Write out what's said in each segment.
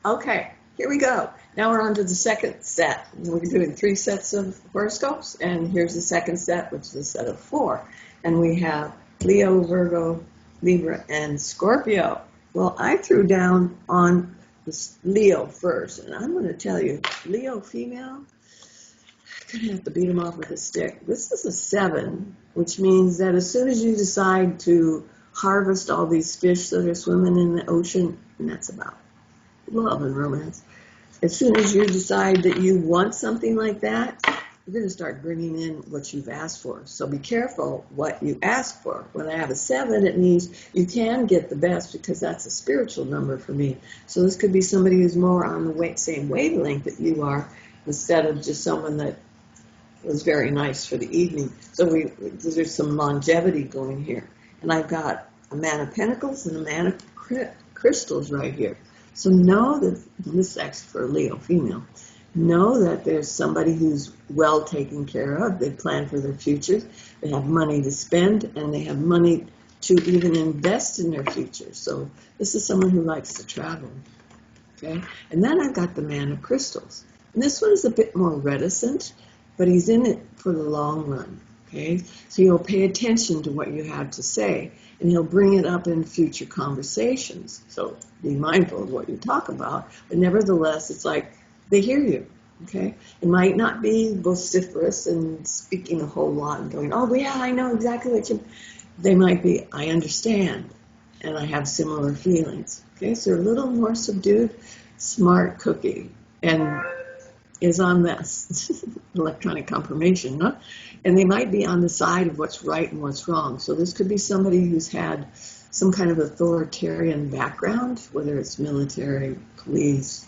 Okay, here we go. Now we're on to the second set. We're doing 3 sets of horoscopes, and here's the second set, which is a set of 4. And we have Leo, Virgo, Libra, and Scorpio. Well, I threw down on this Leo first, and I'm going to tell you, Leo female, I'm going to have to beat him off with a stick. This is a 7, which means that as soon as you decide to harvest all these fish that are swimming in the ocean, and that's about love and romance. As soon as you decide that you want something like that, you're going to start bringing in what you've asked for. So be careful what you ask for. When I have a 7, it means you can get the best because that's a spiritual number for me. So this could be somebody who's more on the same wavelength that you are instead of just someone that was very nice for the evening. So there's some longevity going here. And I've got a Man of Pentacles and a Man of Crystals right here. So know that, this is actually for a Leo female, know that there's somebody who's well taken care of. They plan for their futures. They have money to spend, and they have money to even invest in their future. So this is someone who likes to travel. Okay? And then I've got the Man of Crystals. And this one is a bit more reticent, but he's in it for the long run. Okay? So he'll pay attention to what you have to say, and he'll bring it up in future conversations. So be mindful of what you talk about, but nevertheless, it's like they hear you. Okay? It might not be vociferous and speaking a whole lot and going, oh, yeah, I know exactly what you... They might be, I understand, and I have similar feelings. Okay? So they're a little more subdued, smart cookie, and is on this electronic confirmation, huh? And they might be on the side of what's right and what's wrong. So this could be somebody who's had some kind of authoritarian background, whether it's military, police,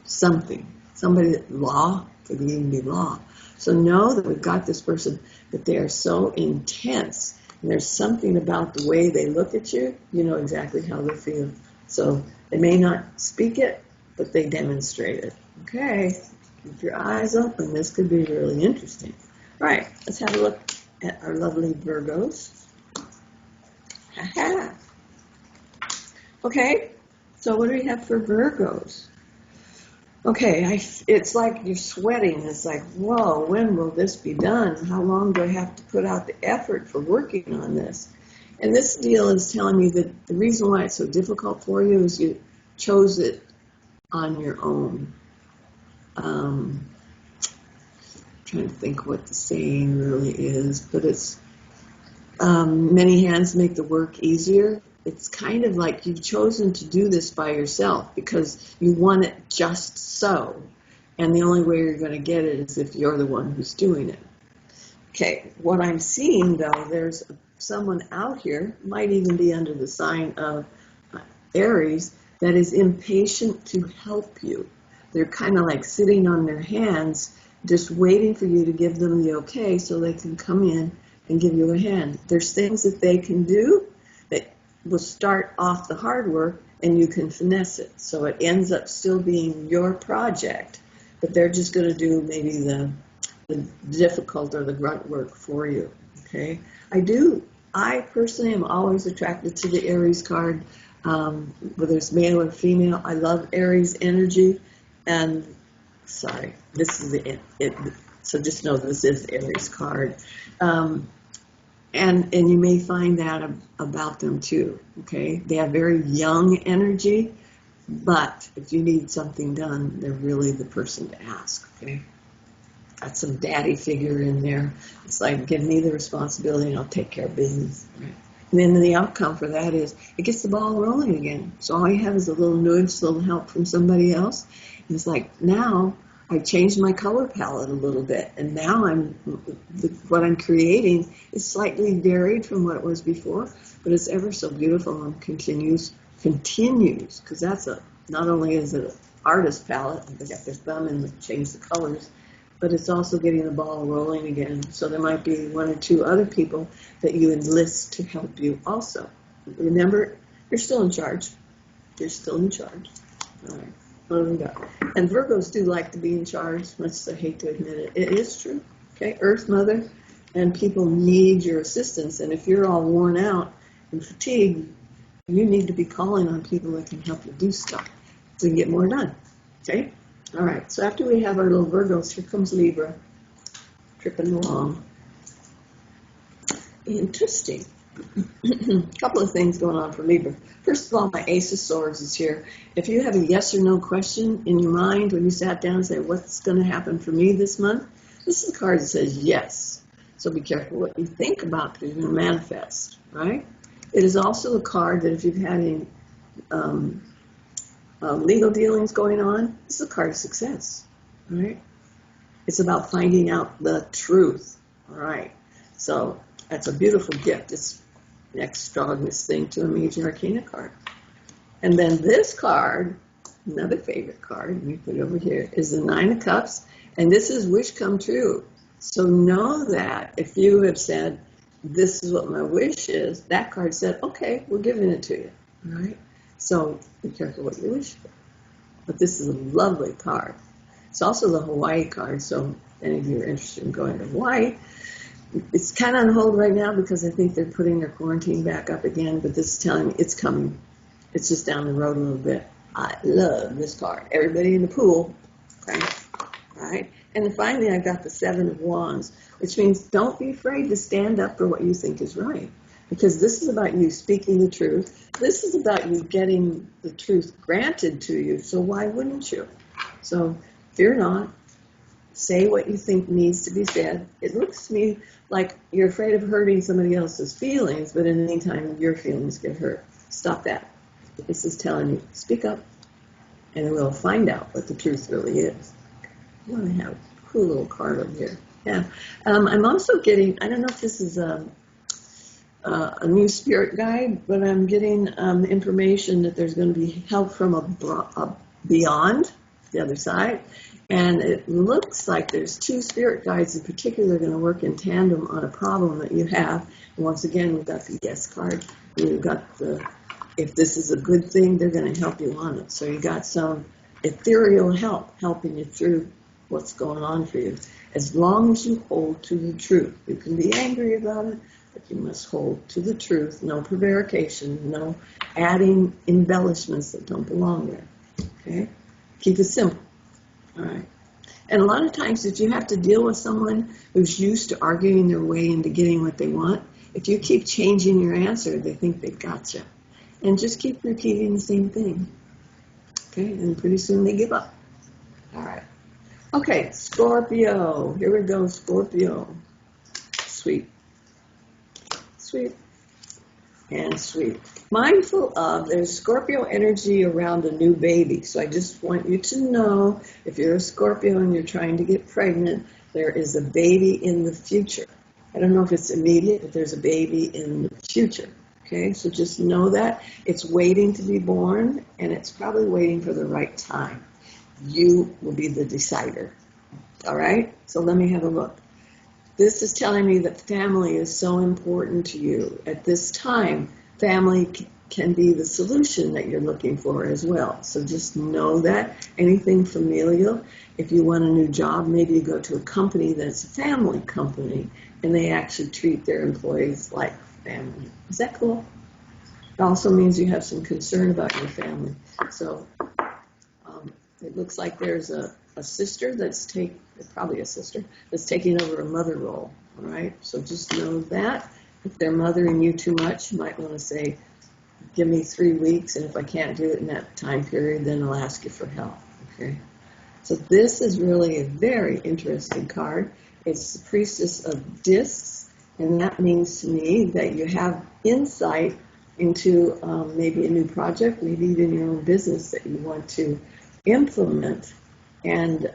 somebody that law, could even be law. So know that we've got this person, that they are so intense, and there's something about the way they look at you, you know exactly how they feel. So they may not speak it, but they demonstrate it. Okay, keep your eyes open. This could be really interesting. All right, let's have a look at our lovely Virgos. Ha-ha. Okay, so what do we have for Virgos? Okay, it's like you're sweating. It's like, whoa, when will this be done? How long do I have to put out the effort for working on this? And this deal is telling me that the reason why it's so difficult for you is you chose it on your own. Trying to think what the saying really is, but it's many hands make the work easier. It's kind of like you've chosen to do this by yourself because you want it just so, and the only way you're going to get it is if you're the one who's doing it. Okay, what I'm seeing though, there's someone out here, might even be under the sign of Aries, that is impatient to help you. They're kind of like sitting on their hands, just waiting for you to give them the okay so they can come in and give you a hand. There's things that they can do that will start off the hard work and you can finesse it. So it ends up still being your project, but they're just going to do maybe the difficult or the grunt work for you. Okay? I personally am always attracted to the Aries card, whether it's male or female. I love Aries energy. And sorry, this is it. So just know this is the Aries card. And you may find that about them too, okay? They have very young energy, but if you need something done, they're really the person to ask, okay? Got some daddy figure in there. It's like, give me the responsibility and I'll take care of business, right? And then the outcome for that is it gets the ball rolling again. So all you have is a little nudge, a little help from somebody else. And it's like, now I changed my color palette a little bit, and now what I'm creating is slightly varied from what it was before, but it's ever so beautiful and continues, because that's not only is it an artist palette, they got their thumb and change the colors, but it's also getting the ball rolling again. So there might be 1 or 2 other people that you enlist to help you also. Remember, you're still in charge. You're still in charge. All right. What do we got? And Virgos do like to be in charge, much as I hate to admit it. It is true. Okay, Earth Mother, and people need your assistance. And if you're all worn out and fatigued, you need to be calling on people that can help you do stuff so you get more done. Okay? All right. So after we have our little Virgos, here comes Libra, tripping along. Interesting. A couple of things going on for Libra. First of all, my Ace of Swords is here. If you have a yes or no question in your mind when you sat down and say, what's going to happen for me this month? This is a card that says yes. So be careful what you think about because you're going to manifest, right? It is also a card that if you've had any legal dealings going on, this is a card of success, right? It's about finding out the truth, all right? So that's a beautiful gift. It's the next strongest thing to a major arcana card. And then this card, another favorite card, let me put it over here, is the Nine of Cups. And this is wish come true. So know that if you have said, this is what my wish is, that card said, okay, we're giving it to you, all right? So be careful what you wish for. But this is a lovely card. It's also the Hawaii card, so if any of you are interested in going to Hawaii, it's kind of on hold right now because I think they're putting their quarantine back up again, but this is telling me it's coming. It's just down the road a little bit. I love this card. Everybody in the pool, okay? All right? And then finally, I've got the Seven of Wands, which means don't be afraid to stand up for what you think is right, because this is about you speaking the truth. This is about you getting the truth granted to you, so why wouldn't you? So fear not. Say what you think needs to be said. It looks to me like you're afraid of hurting somebody else's feelings, but in the meantime, your feelings get hurt. Stop that. This is telling you, speak up, and we'll find out what the truth really is. I want to have a cool little card over here. Yeah. I'm also getting, I don't know if this is a new spirit guide, but I'm getting information that there's going to be help from a beyond the other side. And it looks like there's two spirit guides in particular going to work in tandem on a problem that you have. And once again, we've got the yes card. We've got the, if this is a good thing, they're going to help you on it. So you got some ethereal help helping you through what's going on for you. As long as you hold to the truth. You can be angry about it, but you must hold to the truth. No prevarication, no adding embellishments that don't belong there. Okay? Keep it simple. All right. And a lot of times if you have to deal with someone who's used to arguing their way into getting what they want, if you keep changing your answer, they think they've got you. And just keep repeating the same thing. Okay? And pretty soon they give up. All right. Okay, Scorpio. Here we go, Scorpio. Sweet. Sweet. And sweet. Mindful of, there's Scorpio energy around a new baby. So I just want you to know, if you're a Scorpio and you're trying to get pregnant, there is a baby in the future. I don't know if it's immediate, but there's a baby in the future. Okay, so just know that. It's waiting to be born, and it's probably waiting for the right time. You will be the decider. All right? So let me have a look. This is telling me that family is so important to you. At this time, family can be the solution that you're looking for as well. So just know that. Anything familial. If you want a new job, maybe you go to a company that's a family company, and they actually treat their employees like family. Is that cool? It also means you have some concern about your family. So it looks like there's a sister that's probably a sister that's taking over a mother role. All right, so just know that if they're mothering you too much, you might want to say, "Give me 3 weeks, and if I can't do it in that time period, then I'll ask you for help." Okay. So this is really a very interesting card. It's the Priestess of Discs, and that means to me that you have insight into maybe a new project, maybe even your own business that you want to implement, and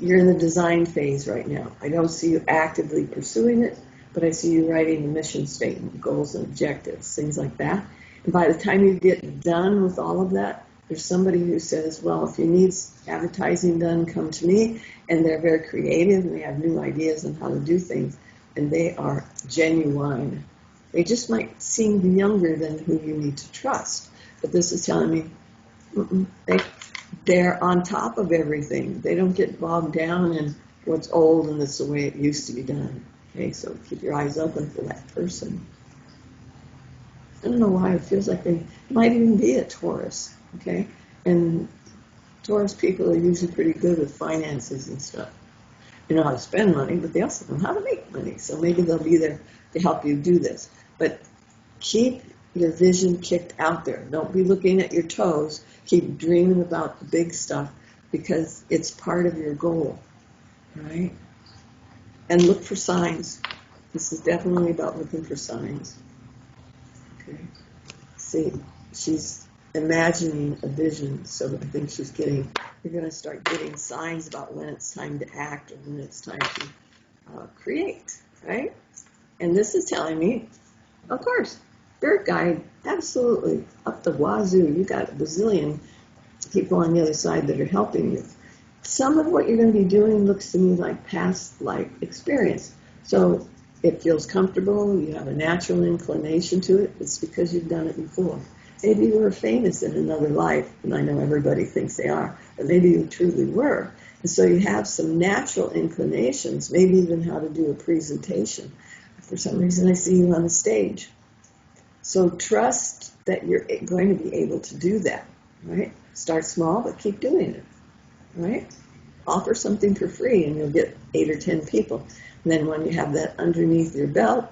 you're in the design phase right now. I don't see you actively pursuing it, but I see you writing a mission statement, goals and objectives, things like that. And by the time you get done with all of that, there's somebody who says, well, if you need advertising done, come to me. And they're very creative, and they have new ideas on how to do things, and they are genuine. They just might seem younger than who you need to trust. But this is telling me they're on top of everything. They don't get bogged down in what's old and it's the way it used to be done. Okay, so keep your eyes open for that person. I don't know why it feels like they might even be a Taurus, okay? And Taurus people are usually pretty good with finances and stuff. They know how to spend money, but they also know how to make money. So maybe they'll be there to help you do this. But keep your vision kicked out there. Don't be looking at your toes. Keep dreaming about the big stuff because it's part of your goal, right? And look for signs. This is definitely about looking for signs. Okay. See, she's imagining a vision, so I think you're going to start getting signs about when it's time to act or when it's time to create, right? And this is telling me, of course, spirit guide, absolutely, up the wazoo. You got a bazillion people on the other side that are helping you. Some of what you're going to be doing looks to me like past life experience. So it feels comfortable, you have a natural inclination to it, it's because you've done it before. Maybe you were famous in another life, and I know everybody thinks they are, but maybe you truly were. And so you have some natural inclinations, maybe even how to do a presentation. For some reason, I see you on the stage. So trust that you're going to be able to do that, right? Start small, but keep doing it, right? Offer something for free, and you'll get 8 or 10 people. And then when you have that underneath your belt,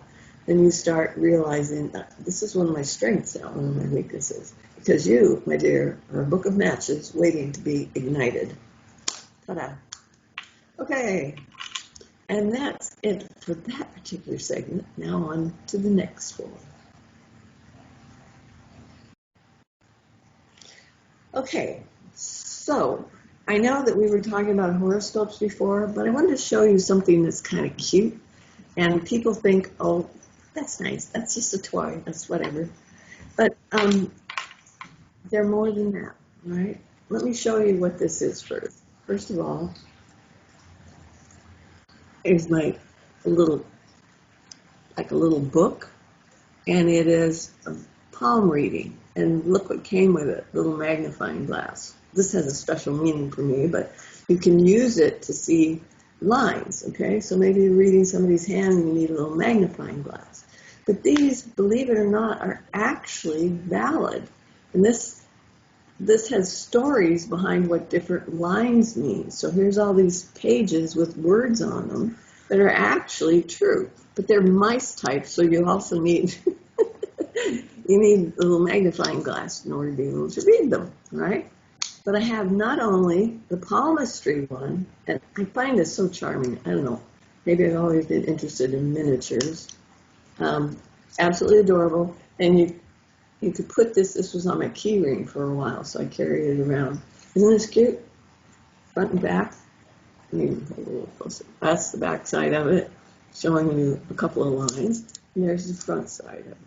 then you start realizing that this is one of my strengths, not one of my weaknesses. Because you, my dear, are a book of matches waiting to be ignited. Ta-da. Okay. And that's it for that particular segment. Now on to the next one. Okay, so I know that we were talking about horoscopes before, but I wanted to show you something that's kind of cute. And people think, oh, that's nice. That's just a toy. That's whatever. But they're more than that, right? Let me show you what this is first. First of all, here's my little book, and it is a palm reading. And look what came with it, little magnifying glass. This has a special meaning for me, but you can use it to see lines, okay? So maybe you're reading somebody's hand and you need a little magnifying glass. But these, believe it or not, are actually valid. And this has stories behind what different lines mean. So here's all these pages with words on them that are actually true. But they're mice type, so you also need you need a little magnifying glass in order to be able to read them, right? But I have not only the palmistry one, and I find this so charming. I don't know, maybe I've always been interested in miniatures. Absolutely adorable. And you could put this was on my key ring for a while, so I carried it around. Isn't this cute? Front and back. Maybe put a little closer. That's the back side of it, showing you a couple of lines. And there's the front side of it.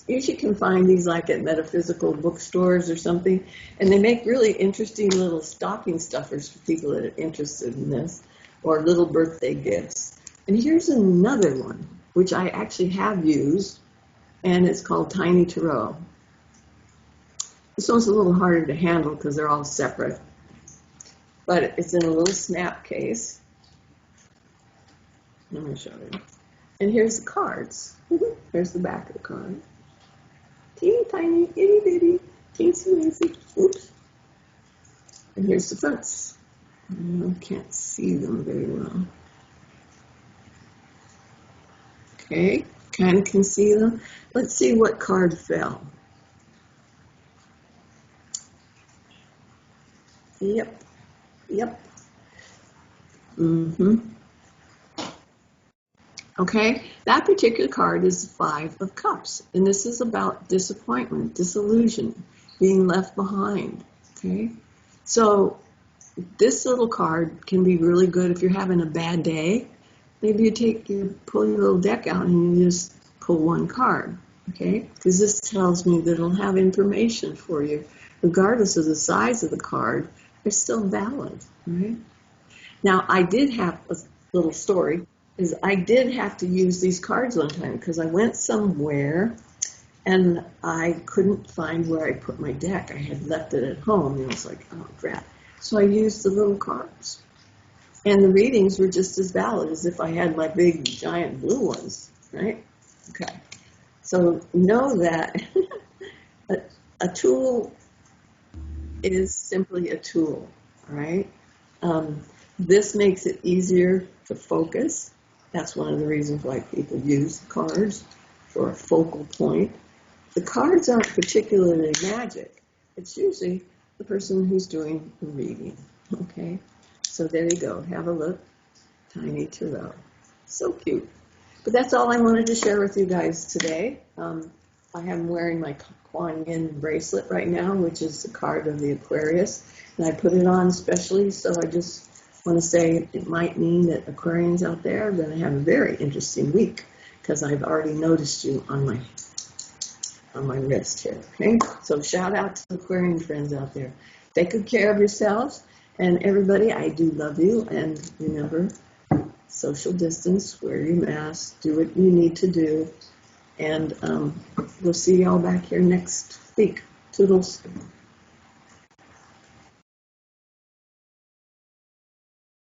You usually can find these like at metaphysical bookstores or something, and they make really interesting little stocking stuffers for people that are interested in this, or little birthday gifts. And here's another one, which I actually have used, and it's called Tiny Tarot. This one's a little harder to handle because they're all separate, but it's in a little snap case. Let me show you. And here's the cards. Here's the back of the card. Teeny tiny, itty bitty, teensy weensy. Oops. And here's the fronts. I can't see them very well. Okay, kind of can see them. Let's see what card fell. Yep. Okay, that particular card is the 5 of Cups, and this is about disappointment, disillusion, being left behind, okay? So this little card can be really good if you're having a bad day. Maybe you pull your little deck out and you just pull one card, okay? Because this tells me that it'll have information for you. Regardless of the size of the card, they're still valid, right? Now, I did have a little story. I did have to use these cards one time because I went somewhere and I couldn't find where I put my deck. I had left it at home and I was like, oh crap. So I used the little cards. And the readings were just as valid as if I had my big giant blue ones, right? Okay. So know that a tool is simply a tool, right? This makes it easier to focus. That's one of the reasons why people use cards for a focal point. The cards aren't particularly magic. It's usually the person who's doing the reading, okay? So there you go. Have a look. Tiny Tarot. So cute. But that's all I wanted to share with you guys today. I am wearing my Kuan Yin bracelet right now, which is the card of the Aquarius. And I put it on specially, so I just want to say it might mean that Aquarians out there are going to have a very interesting week, because I've already noticed you on my wrist here, okay? So shout out to Aquarian friends out there. Take good care of yourselves, and everybody, I do love you, and remember, social distance, wear your mask, do what you need to do, and we'll see y'all back here next week. Toodles.